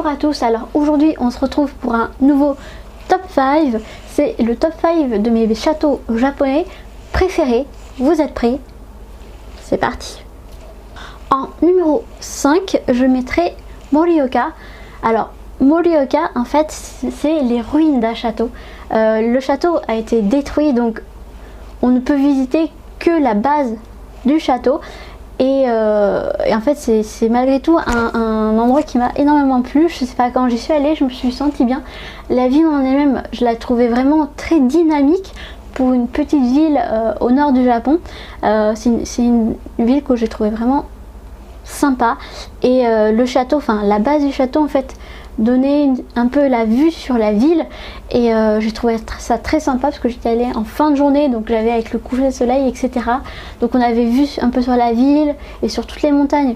Bonjour à tous, alors aujourd'hui on se retrouve pour un nouveau top 5. C'est le top 5 de mes châteaux japonais préférés. Vous êtes prêts? C'est parti. En numéro 5, je mettrai Morioka. Alors Morioka, en fait, c'est les ruines d'un château. Le château a été détruit, donc on ne peut visiter que la base du château. Et en fait c'est malgré tout un endroit qui m'a énormément plu. Je sais pas, quand j'y suis allée, je me suis sentie bien. La ville en elle-même, je la trouvais vraiment très dynamique pour une petite ville au nord du Japon. C'est une ville que j'ai trouvé vraiment sympa. Et le château, enfin la base du château en fait donnait un peu la vue sur la ville, et j'ai trouvé ça très sympa parce que j'étais allée en fin de journée, donc j'avais avec le coucher de soleil, etc. Donc on avait vu un peu sur la ville et sur toutes les montagnes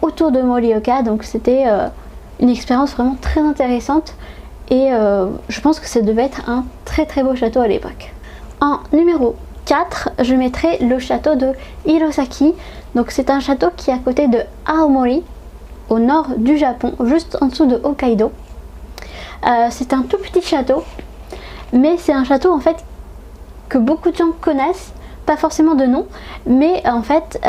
autour de Morioka, donc c'était une expérience vraiment très intéressante, et je pense que ça devait être un très très beau château à l'époque. En numéro 4, je mettrai le château de Hirosaki. Donc c'est un château qui est à côté de Aomori, au nord du Japon, juste en dessous de Hokkaido. C'est un tout petit château, mais c'est un château en fait que beaucoup de gens connaissent, pas forcément de nom, mais en fait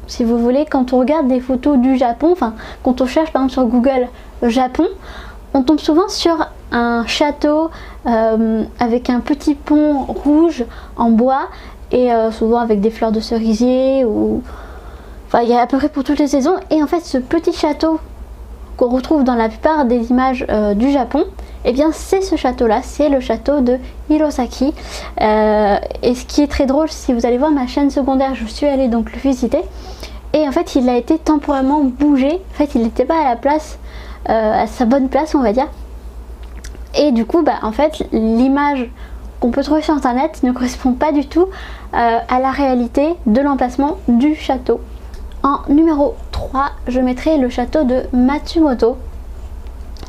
si vous voulez, quand on regarde des photos du Japon, enfin quand on cherche par exemple sur Google Japon, on tombe souvent sur un château avec un petit pont rouge en bois, et souvent avec des fleurs de cerisier, ou enfin il y a à peu près pour toutes les saisons. Et en fait ce petit château qu'on retrouve dans la plupart des images du Japon, et bien c'est ce château là, c'est le château de Hirosaki. Et ce qui est très drôle, si vous allez voir ma chaîne secondaire, je suis allée donc le visiter, et en fait il a été temporairement bougé. En fait il n'était pas à la place, à sa bonne place on va dire, et du coup en fait l'image qu'on peut trouver sur internet ne correspond pas du tout à la réalité de l'emplacement du château. En numéro 3, je mettrai le château de Matsumoto.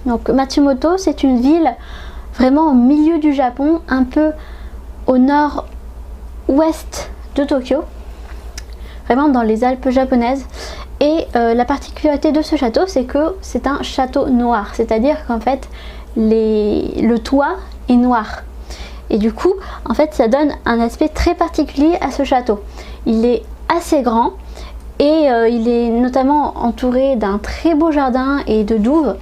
Donc Matsumoto, c'est une ville vraiment au milieu du Japon, un peu au nord-ouest de Tokyo, vraiment dans les Alpes japonaises. Et la particularité de ce château, c'est que c'est un château noir, c'est-à-dire qu'en fait le toit est noir. Et du coup, en fait, ça donne un aspect très particulier à ce château. Il est assez grand, et il est notamment entouré d'un très beau jardin et de douves.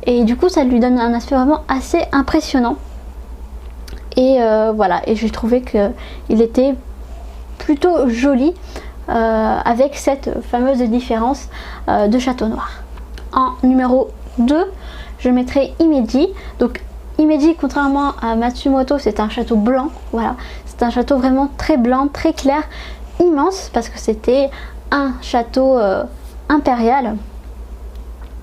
Et du coup, ça lui donne un aspect vraiment assez impressionnant. Et voilà, et j'ai trouvé qu'il était plutôt joli avec cette fameuse différence de château noir. En numéro 2, je mettrai Himeji. Donc Himeji, contrairement à Matsumoto, c'est un château blanc. Voilà, c'est un château vraiment très blanc, très clair, immense, parce que c'était un château impérial.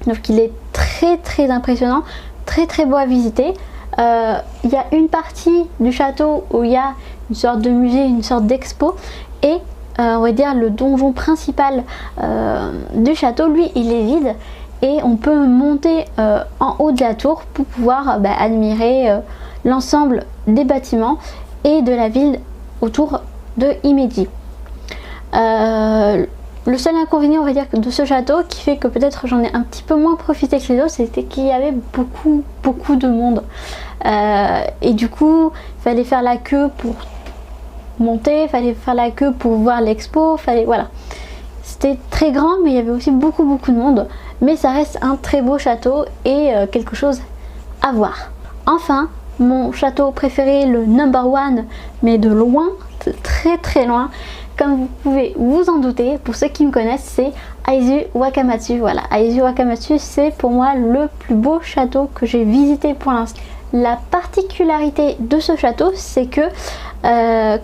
Donc il est très très impressionnant, très très beau à visiter. Il y a une partie du château où il y a une sorte de musée, une sorte d'expo, et on va dire le donjon principal du château, lui, il est vide. Et on peut monter en haut de la tour pour pouvoir admirer l'ensemble des bâtiments et de la ville autour de Himeji. Le seul inconvénient, on va dire, de ce château, qui fait que peut-être j'en ai un petit peu moins profité que les autres, c'était qu'il y avait beaucoup de monde. Et du coup, il fallait faire la queue pour monter, il fallait faire la queue pour voir l'expo, voilà. C'était très grand, mais il y avait aussi beaucoup de monde. Mais ça reste un très beau château et quelque chose à voir. Enfin, mon château préféré, le number one, mais de loin, très très loin, comme vous pouvez vous en douter, pour ceux qui me connaissent, c'est Aizu Wakamatsu. Voilà, Aizu Wakamatsu, c'est pour moi le plus beau château que j'ai visité pour l'instant. La particularité de ce château, c'est que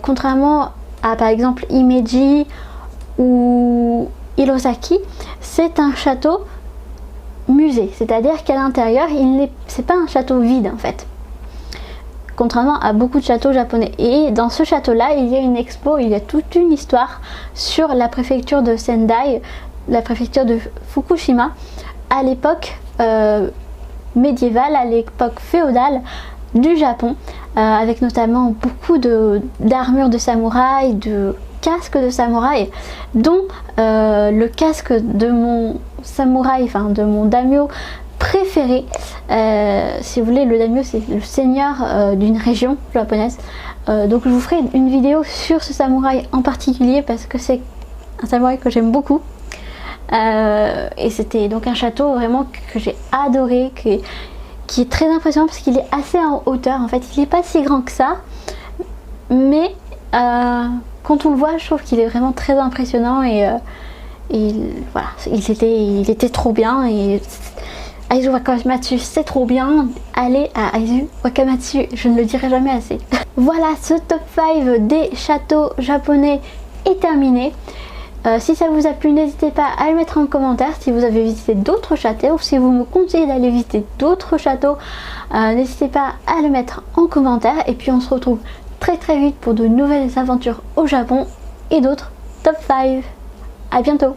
contrairement à par exemple Himeji ou Hirosaki, c'est un château musée, c'est-à-dire qu'à l'intérieur, c'est pas un château vide en fait, contrairement à beaucoup de châteaux japonais. Et dans ce château-là, il y a une expo, il y a toute une histoire sur la préfecture de Sendai, la préfecture de Fukushima, à l'époque médiévale, à l'époque féodale du Japon, avec notamment beaucoup d'armures de samouraï, de casques de samouraï, dont le casque de mon samouraï, enfin de mon daimyo préféré. Si vous voulez, le daimyo c'est le seigneur d'une région japonaise. Donc je vous ferai une vidéo sur ce samouraï en particulier parce que c'est un samouraï que j'aime beaucoup. Et c'était donc un château vraiment que j'ai adoré, qui est très impressionnant parce qu'il est assez en hauteur. En fait, il n'est pas si grand que ça, mais quand on le voit, je trouve qu'il est vraiment très impressionnant et voilà, il était trop bien. Et Aizu Wakamatsu, c'est trop bien. Allez à Aizu Wakamatsu, je ne le dirai jamais assez. Voilà, ce top 5 des châteaux japonais est terminé. Si ça vous a plu, n'hésitez pas à le mettre en commentaire. Si vous avez visité d'autres châteaux ou si vous me conseillez d'aller visiter d'autres châteaux, n'hésitez pas à le mettre en commentaire. Et puis on se retrouve très vite pour de nouvelles aventures au Japon et d'autres top 5. À bientôt.